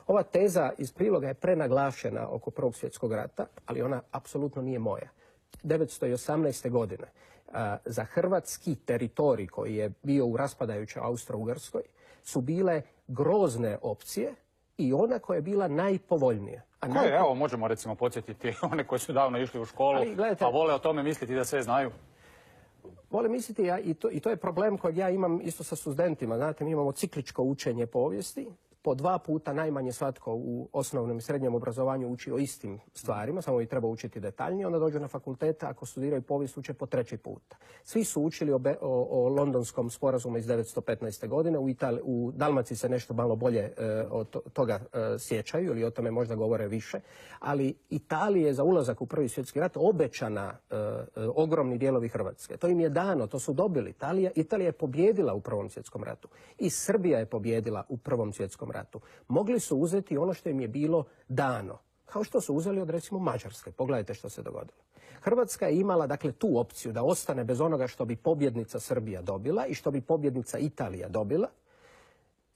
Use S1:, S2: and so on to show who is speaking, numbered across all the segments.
S1: Ova teza iz priloga je prenaglašena oko Prvog svjetskog rata, ali ona apsolutno nije moja. 1918. godine za hrvatski teritorij koji je bio u raspadajućoj Austro-Ugarskoj su bile grozne opcije i ona koja je bila najpovoljnija.
S2: Koje, evo, možemo recimo podsjetiti one koji su davno išli u školu, a vole o tome misliti da sve znaju?
S1: Vole misliti, i to je problem kojeg ja imam isto sa studentima. Znate, mi imamo cikličko učenje povijesti. Po 2 puta najmanje svatko u osnovnom i srednjem obrazovanju uči o istim stvarima, samo ih treba učiti detaljnije, onda dođu na fakultete, ako studiraju povijest, uče po 3. puta. Svi su učili o Londonskom sporazumu iz 1915. godine, u Dalmaciji se nešto malo bolje od toga sjećaju ili o tome možda govore više, ali Italiji je za ulazak u Prvi svjetski rat obećana ogromni dijelovi Hrvatske. To im je dano, to su dobili. Italija je pobjedila u Prvom svjetskom ratu i Srbija je pobjedila u Prvom svjetskom ratu. Mogli su uzeti ono što im je bilo dano, kao što su uzeli od recimo Mađarske. Pogledajte što se dogodilo. Hrvatska je imala dakle tu opciju da ostane bez onoga što bi pobjednica Srbija dobila i što bi pobjednica Italija dobila,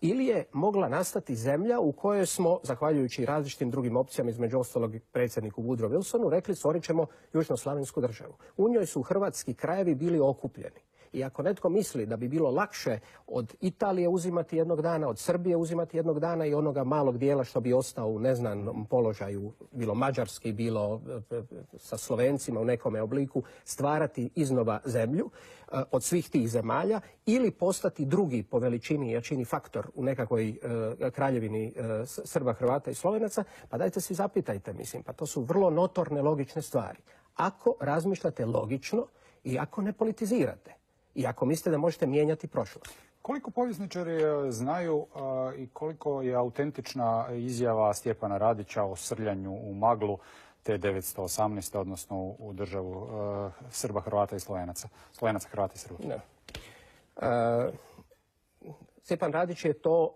S1: ili je mogla nastati zemlja u kojoj smo, zahvaljujući različitim drugim opcijama, između ostalog predsjedniku Woodrow Wilsonu, rekli stvorit ćemo južnoslavensku državu. U njoj su hrvatski krajevi bili okupljeni. I ako netko misli da bi bilo lakše od Italije uzimati jednog dana, od Srbije uzimati jednog dana i onoga malog dijela što bi ostao u neznanom položaju, bilo mađarski, bilo sa Slovencima u nekome obliku, stvarati iznova zemlju od svih tih zemalja ili postati drugi po veličini i jačini faktor u nekakvoj kraljevini Srba, Hrvata i Slovenaca, pa dajte si zapitajte, mislim, pa to su vrlo notorne logične stvari. Ako razmišljate logično i ako ne politizirate, i ako mislite da možete mijenjati prošlost.
S2: Koliko povjesničari znaju i koliko je autentična izjava Stjepana Radića o srljanju u maglu te 1918. odnosno u državu Srba, Hrvata i Slovenaca? Slovenaca, Hrvata i Srba.
S1: Stjepan Radić je to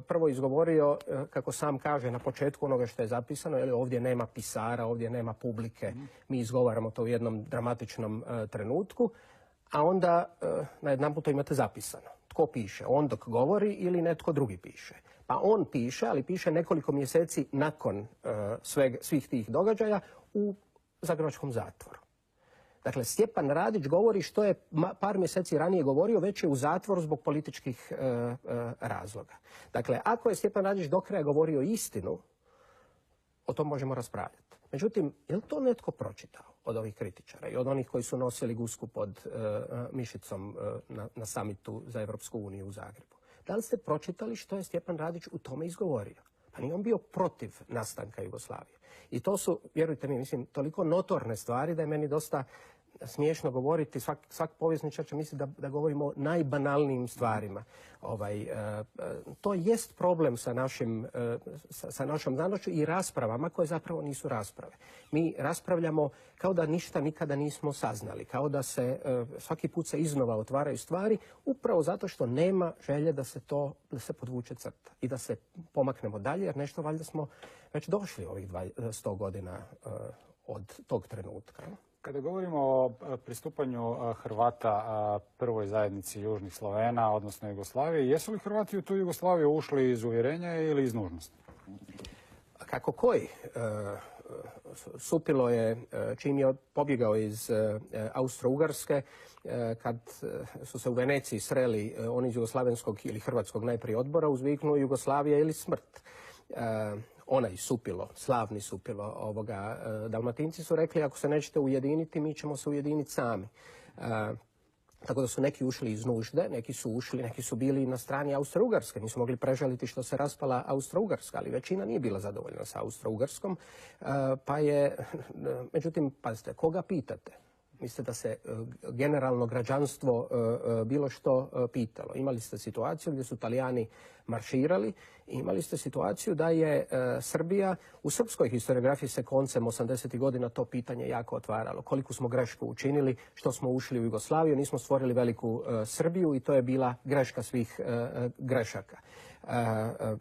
S1: prvo izgovorio, kako sam kaže, na početku onoga što je zapisano, jer ovdje nema pisara, ovdje nema publike. Mi izgovaramo to u jednom dramatičnom trenutku. A onda najedanput to imate zapisano. Tko piše? On dok govori ili netko drugi piše? Pa on piše, ali piše nekoliko mjeseci nakon svih tih događaja u zagrebačkom zatvoru. Dakle, Stjepan Radić govori što je par mjeseci ranije govorio, već je u zatvoru zbog političkih razloga. Dakle, ako je Stjepan Radić do kraja govorio istinu, o tom možemo raspravljati. Međutim, je li to netko pročitao od ovih kritičara i od onih koji su nosili gusku pod mišicom na samitu za Europsku uniju u Zagrebu? Da li ste pročitali što je Stjepan Radić u tome izgovorio? Pa nije on bio protiv nastanka Jugoslavije. I to su, vjerujte mi, mislim, toliko notorne stvari da je meni dosta smiješno govoriti. Svak povjesničar će misliti da govorimo o najbanalnijim stvarima. To jest problem sa našom znanošću i raspravama koje zapravo nisu rasprave. Mi raspravljamo kao da ništa nikada nismo saznali, kao da se svaki put se iznova otvaraju stvari, upravo zato što nema želje da se podvuče crta i da se pomaknemo dalje, jer nešto valjda smo već došli ovih 100 godina od tog trenutka.
S2: Kada govorimo o pristupanju Hrvata prvoj zajednici južnih Slovena, odnosno Jugoslavije, jesu li Hrvati u tu Jugoslaviju ušli iz uvjerenja ili iz nužnosti?
S1: Kako koji? Supilo je, čim je pobjegao iz Austro-Ugarske, kad su se u Veneciji sreli oni iz jugoslavenskog ili hrvatskog najprije odbora, uzviknuo Jugoslavija ili smrt. Onaj Supilo, slavni Supilo, Dalmatinci su rekli ako se nećete ujediniti, mi ćemo se ujediniti sami. Tako da su neki ušli iz nužde, neki su bili na strani Austro-Ugarske, nisu mogli prežaliti što se raspala Austro-Ugarska, ali većina nije bila zadovoljna sa Austro-Ugarskom, međutim, pazite, koga pitate? Mislite da se generalno građanstvo bilo što pitalo. Imali ste situaciju gdje su Talijani marširali, imali ste situaciju da je Srbija, u srpskoj historiografiji se koncem 80. godina to pitanje jako otvaralo. Koliko smo grešku učinili, što smo ušli u Jugoslaviju, nismo stvorili veliku Srbiju i to je bila greška svih grešaka.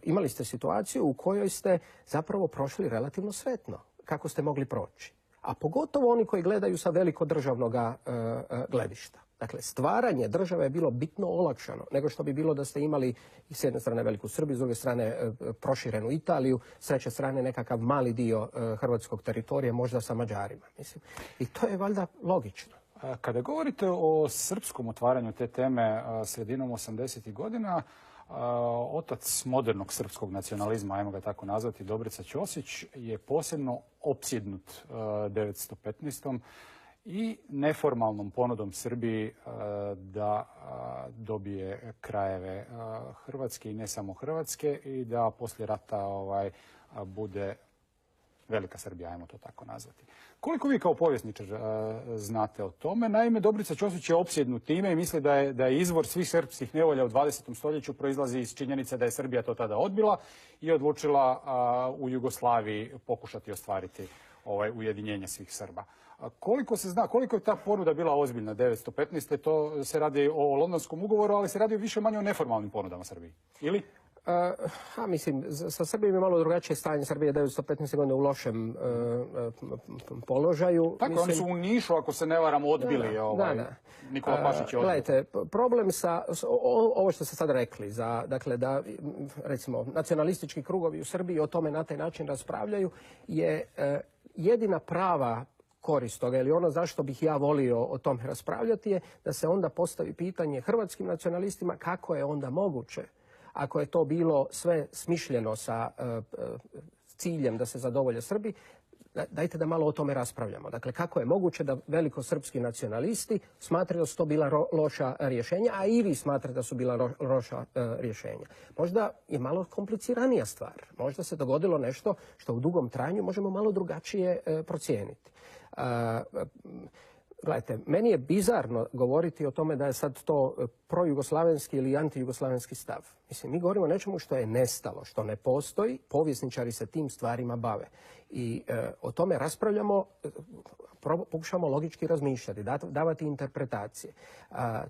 S1: Imali ste situaciju u kojoj ste zapravo prošli relativno sretno. Kako ste mogli proći? A pogotovo oni koji gledaju sa velikodržavnog gledišta. Dakle, stvaranje države je bilo bitno olakšano nego što bi bilo da ste imali s jedne strane veliku Srbiju, s druge strane proširenu Italiju, s treće strane nekakav mali dio hrvatskog teritorija, možda sa Mađarima. Mislim. I to je valjda logično.
S2: Kada govorite o srpskom otvaranju te teme sredinom 80. godina, otac modernog srpskog nacionalizma, ajmo ga tako nazvati, Dobrica Ćosić, je posebno opsjednut 915. i neformalnom ponudom Srbiji da dobije krajeve Hrvatske i ne samo Hrvatske i da poslije rata bude velika Srbija, ajmo to tako nazvati. Koliko vi kao povjesničar znate o tome? Naime, Dobrica Ćosić je opsjednut time i misli da je izvor svih srpskih nevolja u 20. stoljeću proizlazi iz činjenice da je Srbija to tada odbila i odlučila u Jugoslaviji pokušati ostvariti ujedinjenje svih Srba. Koliko se zna, koliko je ta ponuda bila ozbiljna 915. To se radi o Londonskom ugovoru, ali se radi više manje o neformalnim ponudama Srbiji. Ili?
S1: Mislim, sa Srbijom je malo drugačije stanje. Srbije je 915. godine u lošem položaju.
S2: Tako,
S1: mislim,
S2: oni su u Nišu, ako se ne varam, odbili. Nikola Pašić je odbio.
S1: Gledajte, problem sa ovo što ste sad rekli, dakle da recimo nacionalistički krugovi u Srbiji o tome na taj način raspravljaju, je jedina prava korist toga, ili ono zašto bih ja volio o tome raspravljati, je da se onda postavi pitanje hrvatskim nacionalistima kako je onda moguće, ako je to bilo sve smišljeno sa ciljem da se zadovolje Srbi, dajte da malo o tome raspravljamo. Dakle, kako je moguće da velikosrpski nacionalisti smatraju da su to bila loša rješenja, a i vi smatrate da su bila loša rješenja. Možda je malo kompliciranija stvar. Možda se dogodilo nešto što u dugom trajanju možemo malo drugačije procijeniti. Gledajte, meni je bizarno govoriti o tome da je sad to projugoslavenski ili antijugoslavenski stav. Mislim, mi govorimo o nečemu što je nestalo, što ne postoji, povjesničari se tim stvarima bave. I o tome raspravljamo, pokušamo logički razmišljati, davati interpretacije.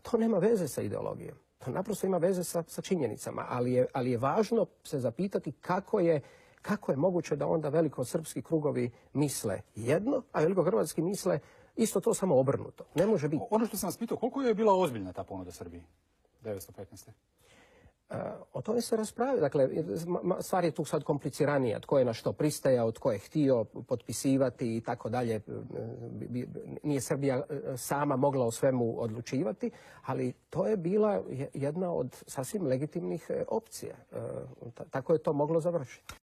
S1: To nema veze sa ideologijom. To naprosto ima veze sa činjenicama, ali je važno se zapitati kako je moguće da onda velikosrpski krugovi misle jedno, a velikohrvatski misle isto to, samo obrnuto. Ne može biti.
S2: Ono što sam vas pitao, koliko je bila ozbiljna ta ponuda Srbiji 915.
S1: O tome se raspravlja. Dakle, stvar je tu sad kompliciranija. Tko je na što pristajao, tko je htio potpisivati i tako dalje. Nije Srbija sama mogla o svemu odlučivati, ali to je bila jedna od sasvim legitimnih opcija. Tako je to moglo završiti.